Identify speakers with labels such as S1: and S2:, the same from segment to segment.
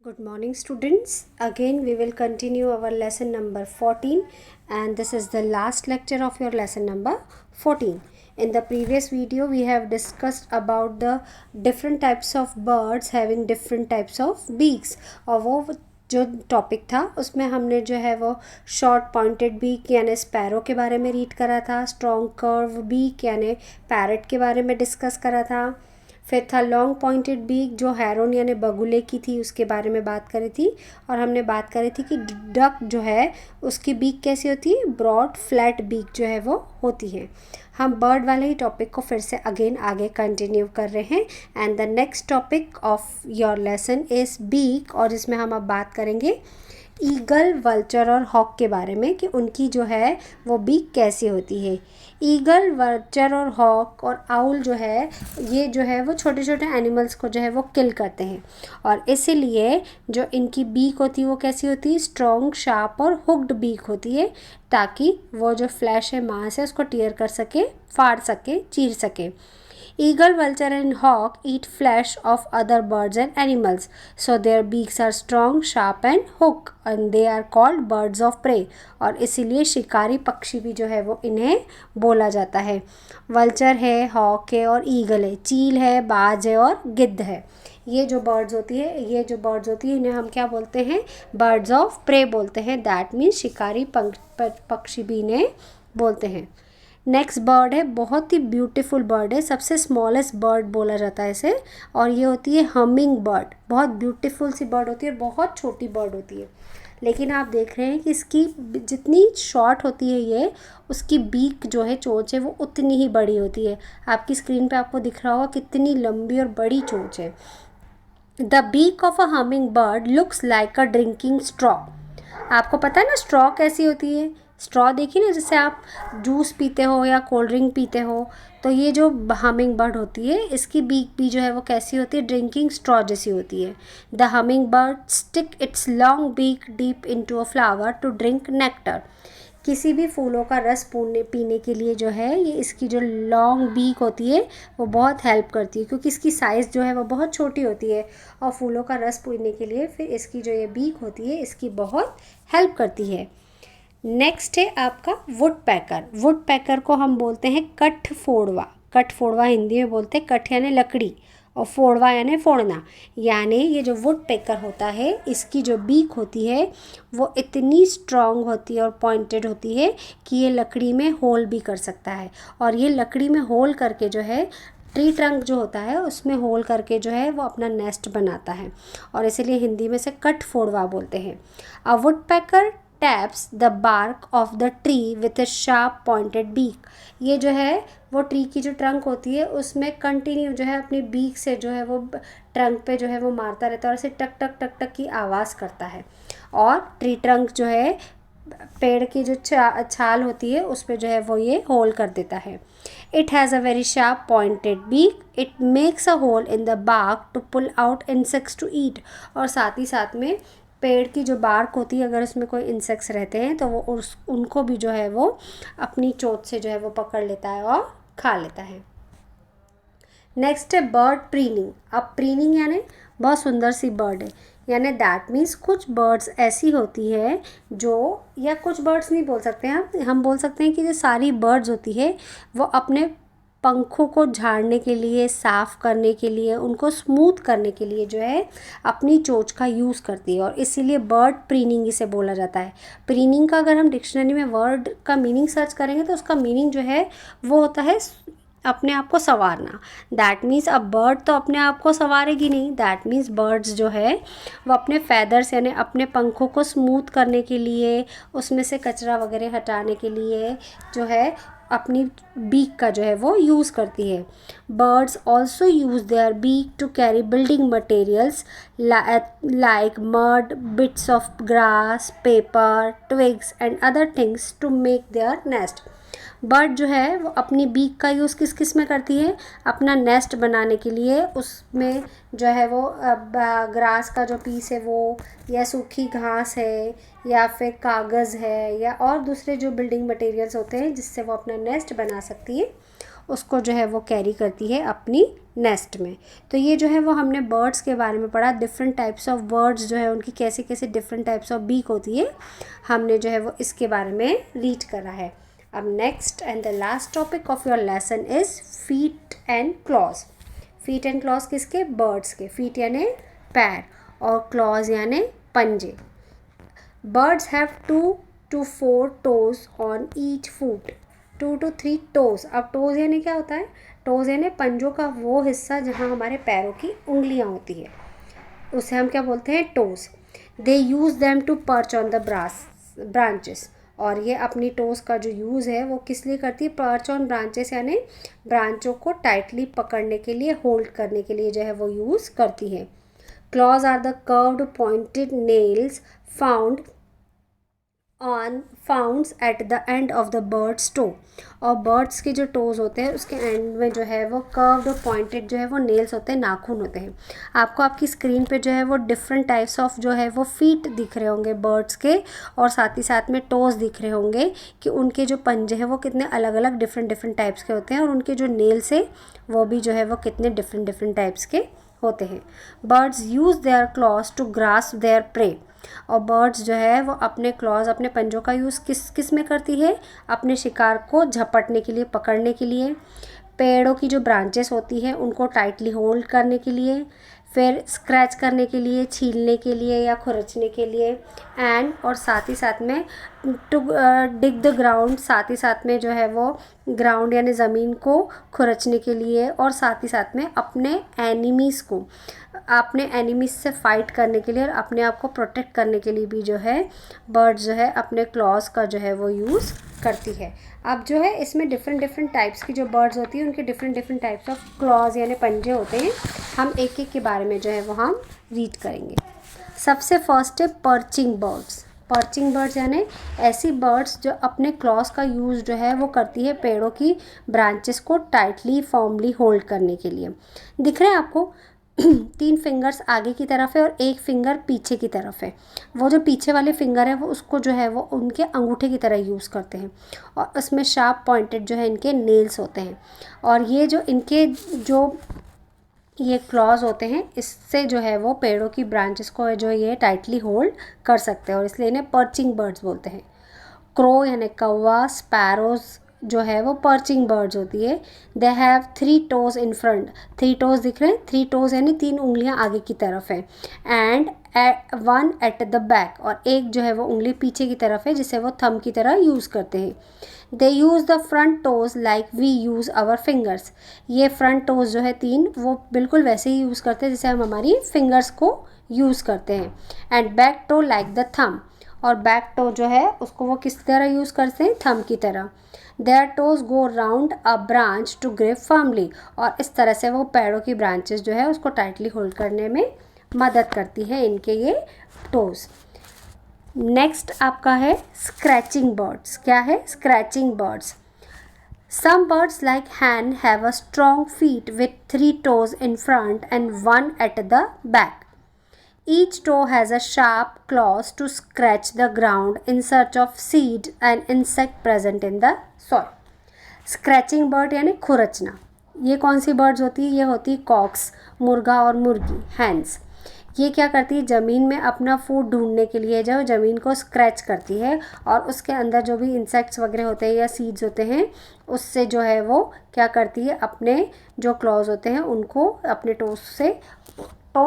S1: Good morning, students. Again, we will continue our lesson number 14, and this is the last lecture of your lesson number 14. In the previous video, we have discussed about the different types of birds having different types of beaks. और वो जो topic था उसमें हमने जो है वो short pointed beak यानी स्पैरो के बारे में रीड करा था, स्ट्रॉन्ग कर्व बीक यानी पैरट के बारे में डिस्कस करा था। फिर था लॉन्ग पॉइंटेड बीक जो हेरोन यानी बगुले की थी, उसके बारे में बात करी थी। और हमने बात करी थी कि डक जो है उसकी बीक कैसी होती है, ब्रॉड फ्लैट बीक जो है वो होती है। हम बर्ड वाले ही टॉपिक को फिर से अगेन आगे कंटिन्यू कर रहे हैं। And the next topic of your lesson is beak, और इसमें हम अब बात करेंगे ईगल, वल्चर और हॉक के बारे में कि उनकी जो है वो बीक कैसी होती है। ईगल, वल्चर और हॉक और आउल जो है ये जो है वो छोटे छोटे एनिमल्स को जो है वो किल करते हैं, और इसीलिए जो इनकी बीक होती है वो कैसी होती है, स्ट्रॉन्ग, शार्प और हुक्ड बीक होती है, ताकि वो जो फ्लैश है, मांस है, उसको टीयर कर सके, फाड़ सके, चीर सके। Eagle, vulture and hawk eat flesh of other birds and animals, so their beaks are strong, sharp and hook, and they are called birds of prey. और इसीलिए शिकारी पक्षी भी जो है वो इन्हें बोला जाता है। वल्चर है, हॉक है और ईगल है, चील है, बाज है और गिद्ध है। ये जो बर्ड्स होती है इन्हें हम क्या बोलते हैं, बर्ड्स ऑफ प्रे बोलते हैं। दैट मीन्स शिकारी पक्षी भी इन्हें बोलते हैं। नेक्स्ट बर्ड है, बहुत ही ब्यूटीफुल बर्ड है, सबसे स्मॉलेस्ट बर्ड बोला जाता है इसे, और ये होती है हमिंग बर्ड। बहुत ब्यूटीफुल सी बर्ड होती है, बहुत छोटी बर्ड होती है, लेकिन आप देख रहे हैं कि इसकी जितनी शॉर्ट होती है ये, उसकी बीक जो है, चोंच है, वो उतनी ही बड़ी होती है। आपकी स्क्रीन पे आपको दिख रहा होगा कितनी लंबी और बड़ी चोंच है। The beak of a humming bird looks like a drinking straw. आपको पता है ना स्ट्रॉ कैसी होती है? स्ट्रॉ देखिए ना, जैसे आप जूस पीते हो या कोल्ड ड्रिंक पीते हो, तो ये जो हमिंग बर्ड होती है इसकी बीक भी जो है वो कैसी होती है, ड्रिंकिंग स्ट्रॉ जैसी होती है। The humming bird stick its long beak deep into a flower to drink nectar. किसी भी फूलों का रस पीने के लिए जो है ये इसकी जो लॉन्ग बीक होती है वो बहुत हेल्प करती है, क्योंकि इसकी साइज़ जो है वो बहुत छोटी होती है, और फूलों का रस पीने के लिए फिर इसकी जो ये बीक होती है इसकी बहुत हेल्प करती है। नेक्स्ट है आपका वुड पैकर। वुड पैकर को हम बोलते हैं कठ फोड़वा। कठ फोड़वा हिंदी में बोलते हैं, कठ यानी लकड़ी और फोड़वा यानी फोड़ना। यानी ये जो वुड पैकर होता है इसकी जो बीक होती है वो इतनी स्ट्रॉन्ग होती है और पॉइंटेड होती है कि ये लकड़ी में होल भी कर सकता है, और ये लकड़ी में होल करके जो है, ट्री ट्रंक जो होता है उसमें होल करके जो है वो अपना नेस्ट बनाता है, और इसीलिए हिंदी में से कठ फोड़वा बोलते हैं। A woodpecker taps the bark of the tree with a sharp pointed beak. ये जो है वो ट्री की जो ट्रंक होती है उसमें कंटिन्यू जो है अपनी बीक से जो है वो ट्रंक पे जो है वो मारता रहता है, और ऐसे टक टक टक टक की आवाज़ करता है। और ट्री ट्रंक जो है, पेड़ की जो छाल होती है उस पर जो है वो ये होल कर देता है। It has a very sharp pointed beak, it makes a hole in the bark to pull out insects to eat. और साथ ही साथ में पेड़ की जो बार्क होती है, अगर उसमें कोई इंसेक्ट्स रहते हैं तो वो उनको भी जो है वो अपनी चोंच से जो है वो पकड़ लेता है और खा लेता है। नेक्स्ट है बर्ड प्रीनिंग। अब प्रीनिंग यानी बहुत सुंदर सी बर्ड है, यानी दैट मीन्स कुछ बर्ड्स ऐसी होती है जो, या कुछ बर्ड्स नहीं बोल सकते हैं हम बोल सकते हैं कि जो सारी बर्ड्स होती है वो अपने पंखों को झाड़ने के लिए, साफ़ करने के लिए, उनको स्मूथ करने के लिए जो है अपनी चोंच का यूज़ करती है, और इसीलिए बर्ड प्रीनिंग इसे बोला जाता है। प्रीनिंग का अगर हम डिक्शनरी में वर्ड का मीनिंग सर्च करेंगे तो उसका मीनिंग जो है वो होता है अपने आप को संवारना। दैट मीन्स अब बर्ड तो अपने आप को संवारेगी नहीं, दैट मीन्स बर्ड्स जो है वो अपने फैदर्स यानी अपने पंखों को स्मूथ करने के लिए, उसमें से कचरा वगैरह हटाने के लिए जो है अपनी बीक का जो है वो यूज़ करती है। Birds also use their beak to carry building materials like mud, bits of grass, paper, twigs and other things to make their nest. Bird जो है वो अपनी बीक का यूज़ किस किस में करती है, अपना नेस्ट बनाने के लिए। उसमें जो है वो ग्रास का जो पीस है वो, या सूखी घास है, या फिर कागज़ है, या और दूसरे जो बिल्डिंग मटेरियल्स होते हैं जिससे वो अपना नेस्ट बना सकती है, उसको जो है वो कैरी करती है अपनी नेस्ट में। तो ये जो है वो हमने बर्ड्स के बारे में पढ़ा, डिफरेंट टाइप्स ऑफ बर्ड्स जो है उनकी कैसे कैसे डिफरेंट टाइप्स ऑफ बीक होती है, हमने जो है वो इसके बारे में रीड करा है। अब next and the last topic of your lesson is feet and clause. Feet and clause किसके? बर्ड्स के। फीट यानी पैर और क्लॉज यानी पंजे। Birds have 2 to 4 toes on each foot, 2 to 3 toes। अब टोज यानी क्या होता है? टोज यानी पंजों का वो हिस्सा जहाँ हमारे पैरों की उंगलियाँ होती है, उसे हम क्या बोलते हैं? Toes. They use them to perch on the branches. और ये अपनी टोज का जो यूज़ है वो किस लिए करती है? पर्च ऑन ब्रांचेस यानी ब्रांचों को टाइटली पकड़ने के लिए, होल्ड करने के लिए जो है वो यूज़ करती है। Claws are the curved pointed nails found at the end of the birds toe. और बर्ड्स के जो टोज होते हैं उसके एंड में जो है वो कर्व्ड और पॉइंटेड जो है वो नेल्स होते हैं, नाखून होते हैं। आपको आपकी स्क्रीन पे जो है वो डिफरेंट टाइप्स ऑफ जो है वो फीट दिख रहे होंगे बर्ड्स के, और साथ ही साथ में टोज दिख रहे होंगे कि उनके जो पंजे हैं वो कितने अलग अलग डिफरेंट टाइप्स के होते हैं, और उनके जो नेल्स है वो भी जो है वो कितने डिफरेंट टाइप्स के होते हैं। Birds use their claws to grasp their prey. और बर्ड्स जो है वो अपने क्लॉज, अपने पंजों का यूज़ किस में करती है? अपने शिकार को झपटने के लिए, पकड़ने के लिए। पेड़ों की जो ब्रांचेस होती है उनको टाइटली होल्ड करने के लिए, फिर स्क्रैच करने के लिए, छीलने के लिए या खुरचने के लिए, एंड और साथ ही साथ में टू डिग द ग्राउंड, साथ ही साथ में जो है वो ग्राउंड यानी ज़मीन को खुरचने के लिए, और साथ ही साथ में अपने एनिमीज़ से फाइट करने के लिए और अपने आप को प्रोटेक्ट करने के लिए भी जो है बर्ड्स जो है अपने क्लॉज का जो है वो यूज़ करती है। अब जो है इसमें डिफरेंट टाइप्स की जो बर्ड्स होती है उनके डिफरेंट टाइप्स ऑफ क्लॉज यानी पंजे होते हैं। हम एक एक के बारे में जो है वो हम रीड करेंगे। सबसे फर्स्ट है पर्चिंग बर्ड्स। पर्चिंग बर्ड्स यानी ऐसी बर्ड्स जो अपने क्लॉज का यूज़ जो है वो करती है पेड़ों की ब्रांचेस को टाइटली फॉर्मली होल्ड करने के लिए। दिख रहे हैं आपको? 3 फिंगर्स आगे की तरफ है और 1 फिंगर पीछे की तरफ है। वो जो पीछे वाले फिंगर है वो उसको जो है वो उनके अंगूठे की तरह यूज़ करते हैं, और उसमें शार्प पॉइंटेड जो है इनके नेल्स होते हैं। और ये जो इनके जो ये क्लॉज होते हैं इससे जो है वो पेड़ों की ब्रांचेस को जो ये टाइटली होल्ड कर सकते हैं, और इसलिए इन्हें पर्चिंग बर्ड्स बोलते हैं। क्रो यानी कौवा, स्पैरोज जो है वो पर्चिंग बर्ड्स होती है। They have 3 toes in front. 3 toes दिख रहे हैं? 3 toes यानी 3 उंगलियां आगे की तरफ है, एंड 1 एट द बैक, और एक जो है वो उंगली पीछे की तरफ है जिसे वो थंब की तरह यूज़ करते हैं। They use the front toes like we use our fingers. ये फ्रंट टोज जो है 3 वो बिल्कुल वैसे ही यूज़ करते हैं जैसे हम हमारी फिंगर्स को यूज़ करते हैं। And back toe like the thumb, और बैक टो जो है उसको वो किस तरह यूज़ करते हैं? थंब की तरह। Their toes go round a branch to grip firmly, और इस तरह से वो पेड़ों की ब्रांचेस जो है उसको टाइटली होल्ड करने में मदद करती है इनके ये टोज। नेक्स्ट आपका है स्क्रैचिंग बर्ड्स। क्या है? Scratching birds. Some birds like hen have a strong feet with 3 toes in front and 1 at the back. Each toe has a sharp claws to scratch the ground in search of seed and insect present in the soil. Scratching bird यानी खुरचना। ये कौन सी birds होती है? ये होती है COX, मुर्गा और मुर्गी, हैंस। ये क्या करती है? ज़मीन में अपना फूड ढूंढने के लिए जो ज़मीन को स्क्रैच करती है, और उसके अंदर जो भी इंसेक्ट्स वगैरह होते हैं या सीड्स होते हैं उससे जो है वो क्या करती है? अपने जो क्लॉज होते हैं उनको अपने टोस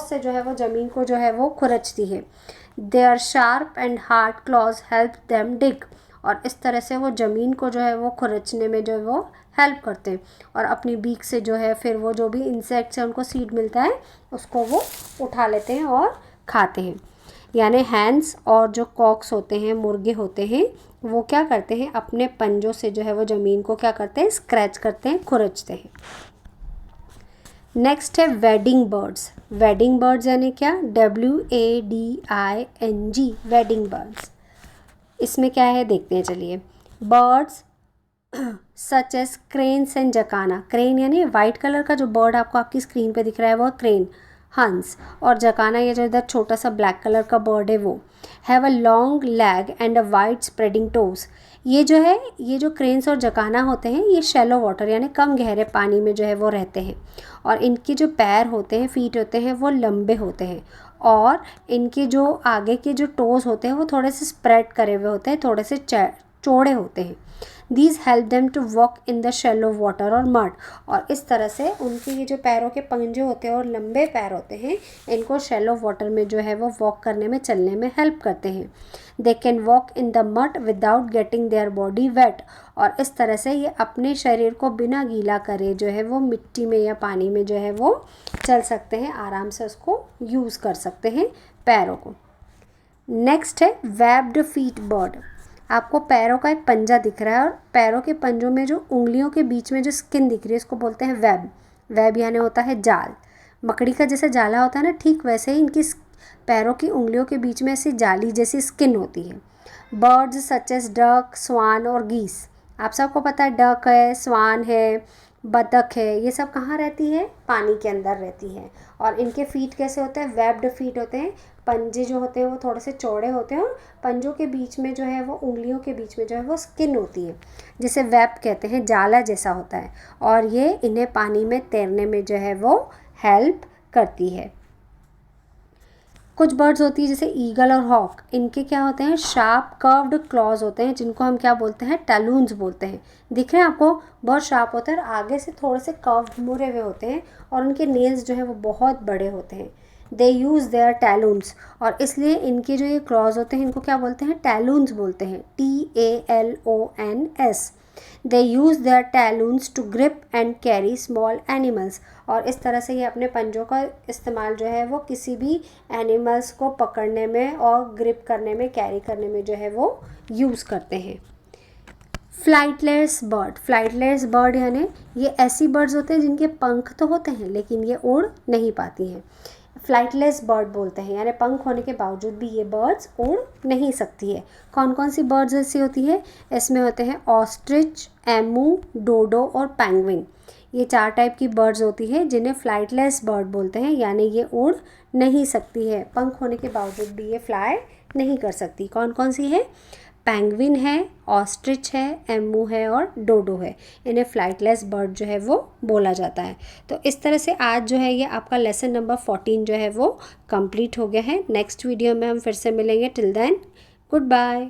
S1: से जो है वो ज़मीन को जो है वो खुरचती है। Their sharp and hard claws help them dig, और इस तरह से वो ज़मीन को जो है वो खुरचने में जो है वो हेल्प करते हैं, और अपनी बीक से जो है फिर वो जो भी इंसेक्ट्स हैं उनको सीड मिलता है उसको वो उठा लेते हैं और खाते हैं। यानी हैंस और जो कॉक्स होते हैं, मुर्गे होते हैं, वो क्या करते हैं? अपने पंजों से जो है वो ज़मीन को क्या करते हैं? स्क्रैच करते हैं, खुरचते हैं। नेक्स्ट है वेडिंग बर्ड्स। वेडिंग बर्ड्स यानी क्या? WADING, wading birds. इसमें क्या है देखते हैं, चलिए। Birds such as cranes and jacana. Crane यानी वाइट कलर का जो बर्ड आपको आपकी स्क्रीन पे दिख रहा है वो क्रेन, हंस, और जकाना ये जो इधर छोटा सा ब्लैक कलर का बर्ड है वो। Have a long lag and a wide spreading toes. ये जो क्रेन्स और जकाना होते हैं ये शैलो वाटर यानी कम गहरे पानी में जो है वो रहते हैं, और इनके जो पैर होते हैं, फीट होते हैं, वो लंबे होते हैं, और इनके जो आगे के जो टोज़ होते हैं वो थोड़े से स्प्रेड करे हुए होते हैं, थोड़े से चौड़े होते हैं। These help them to walk in the shallow water or mud, और इस तरह से उनके ये जो पैरों के पंजे होते हैं और लंबे पैर होते हैं, इनको शैलो वाटर में जो है वो वॉक करने में, चलने में हेल्प करते हैं। They can walk in the mud without getting their body wet, और इस तरह से ये अपने शरीर को बिना गीला करे जो है वो मिट्टी में या पानी में जो है वो चल सकते हैं, आराम से उसको यूज़ कर सकते हैं पैरों को। नेक्स्ट है वेब्ड फीट बर्ड। आपको पैरों का एक पंजा दिख रहा है, और पैरों के पंजों में जो उंगलियों के बीच में जो स्किन दिख रही है इसको बोलते हैं वेब। वेब यानी होता है जाल। मकड़ी का जैसे जाला होता है ना, ठीक वैसे ही इनकी पैरों की उंगलियों के बीच में ऐसी जाली जैसी स्किन होती है। बर्ड्स सच एज डक, स्वान और गीस। आप सबको पता है डक है, स्वान है, बतख है, ये सब कहाँ रहती है? पानी के अंदर रहती है। और इनके फीट कैसे होते हैं? वेब्ड फीट होते हैं। पंजे जो होते हैं वो थोड़े से चौड़े होते हैं, और पंजों के बीच में जो है वो, उंगलियों के बीच में जो है वो स्किन होती है, जिसे वेब कहते हैं, जाला जैसा होता है, और ये इन्हें पानी में तैरने में जो है वो हेल्प करती है। कुछ बर्ड्स होती है जैसे ईगल और हॉक, इनके क्या होते हैं? शार्प कर्व्ड क्लॉज होते हैं, जिनको हम क्या बोलते हैं? टैलून्स बोलते हैं। दिख रहे हैं आपको? बहुत शार्प होते हैं, और आगे से थोड़े से कर्व मुड़े हुए होते हैं, और उनके नेल्स जो है वो बहुत बड़े होते हैं। दे यूज़ देयर टैलून्स, और इसलिए इनके जो ये क्लॉज होते हैं इनको क्या बोलते हैं? टैलून्स बोलते हैं, TALONS। They use their talons to grip and carry small animals, और इस तरह से ये अपने पंजों का इस्तेमाल जो है वो किसी भी एनिमल्स को पकड़ने में और ग्रिप करने में, कैरी करने में जो है वो यूज़ करते हैं। Flightless bird. फ्लाइटलेस बर्ड यानी ये ऐसी बर्ड्स होते हैं जिनके पंख तो होते हैं लेकिन ये उड़ नहीं पाती हैं। फ्लाइटलेस बर्ड बोलते हैं, यानी पंख होने के बावजूद भी ये बर्ड्स उड़ नहीं सकती है। कौन कौन सी बर्ड्स ऐसी होती है? इसमें होते हैं ऑस्ट्रिच, एमू, डोडो और पेंगुइन। ये 4 टाइप की बर्ड्स होती है जिन्हें फ्लाइटलेस बर्ड बोलते हैं, यानी ये उड़ नहीं सकती है, पंख होने के बावजूद भी ये फ्लाई नहीं कर सकती। कौन कौन सी है? पेंगुइन है, ऑस्ट्रिच है, एमू है और डोडो है। इन्हें फ्लाइटलेस बर्ड जो है वो बोला जाता है। तो इस तरह से आज जो है ये आपका लेसन नंबर 14 जो है वो कंप्लीट हो गया है। नेक्स्ट वीडियो में हम फिर से मिलेंगे। Till then good bye.